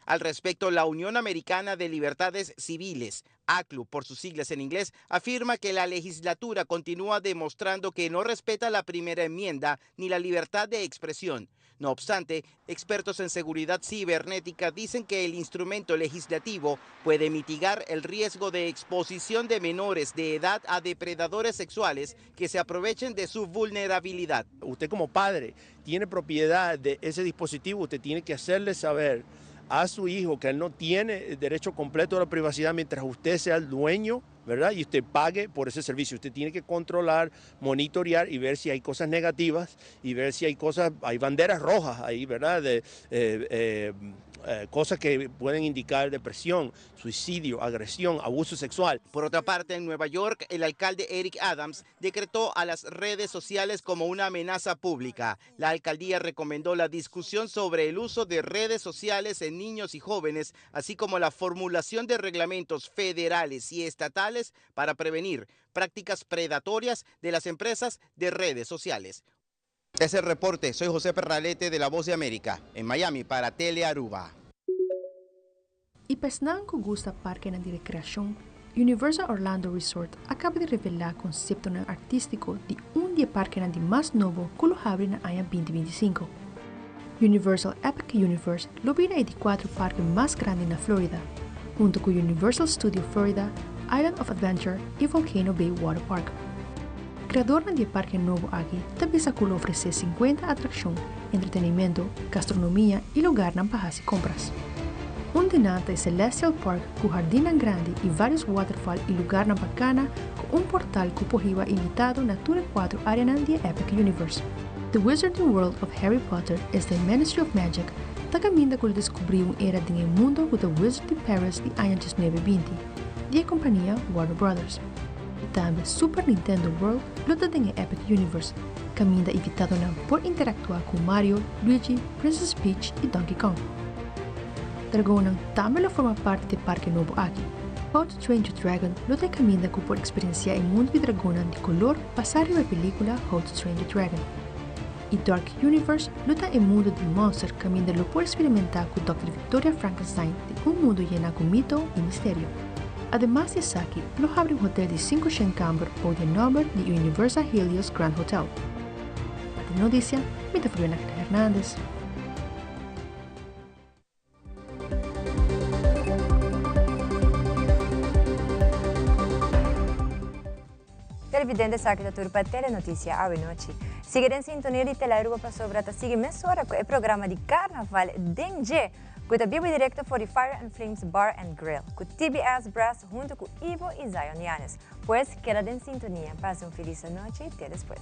Al respecto, la Unión Americana de Libertades Civiles, ACLU por sus siglas en inglés, afirma que la legislatura continúa demostrando que no respeta la primera enmienda ni la libertad de expresión. No obstante, expertos en seguridad cibernética dicen que el instrumento legislativo puede mitigar el riesgo de exposición de menores de edad a depredadores sexuales que se aprovechen de su vulnerabilidad. Usted como padre tiene propiedad de ese dispositivo, usted tiene que hacerle saber a su hijo que él no tiene derecho completo a la privacidad mientras usted sea el dueño, ¿verdad? Y usted pague por ese servicio. Usted tiene que controlar, monitorear y ver si hay cosas negativas y ver si hay banderas rojas ahí, ¿verdad? Cosas que pueden indicar depresión, suicidio, agresión, abuso sexual. Por otra parte, en Nueva York, el alcalde Eric Adams decretó a las redes sociales como una amenaza pública. La alcaldía recomendó la discusión sobre el uso de redes sociales en niños y jóvenes, así como la formulación de reglamentos federales y estatales para prevenir prácticas predatorias de las empresas de redes sociales. Es el reporte. Soy José Perralete de La Voz de América, en Miami para Tele Aruba. E pesnang ko gusta parque de recreação, Universal Orlando Resort acaba de revelar o conceito artístico de dia parque de mais novo que lo abre na área 2025. Universal Epic Universe lo vira de 4 parques mais grandes na Flórida, junto com Universal Studio Florida, Island of Adventure e Volcano Bay Water Park. Criador de parque novo aqui também sacou oferecer 50 atrações, entretenimento, gastronomia e lugar para fazer compras. Denata é Celestial Park com jardim grande e vários waterfalls e lugar bacana com portal que porriba invitado na Tour 4 área de Epic Universe. The Wizarding World of Harry Potter is the Ministry of Magic, tá caminho que descobriu era de mundo com The Wizard de Paris de ano 2020, de companhia Warner Brothers. E também Super Nintendo World luta de Epic Universe, caminho invitado por interactuar com Mario, Luigi, Princess Peach e Donkey Kong. Dragonan também forma parte do parque novo aqui. How to Train Your Dragon luta caminho por experienciar o mundo de Dragonan de color passar a película How to Train Your Dragon. E Dark Universe luta o mundo de Monster caminho por experimentar com Dr. Victoria Frankenstein de mundo lleno de mito e mistério. Además de Saki, lo abre hotel de 5 chamber ou de nombre de Universal Helios Grand Hotel. Para notícia, me te Fabiana Hernández. Televidente saque da turpa Telenotícia à noite. Siga em sintonia de Telearuba para sobre a seguir hora com o programa de Carnaval Dengue, com a Bíblia Directa for the Fire and Flames Bar and Grill, com TBS Brass junto com Ivo e Zion Yanes. Pois, queda em sintonia. Passe feliz noite e até depois.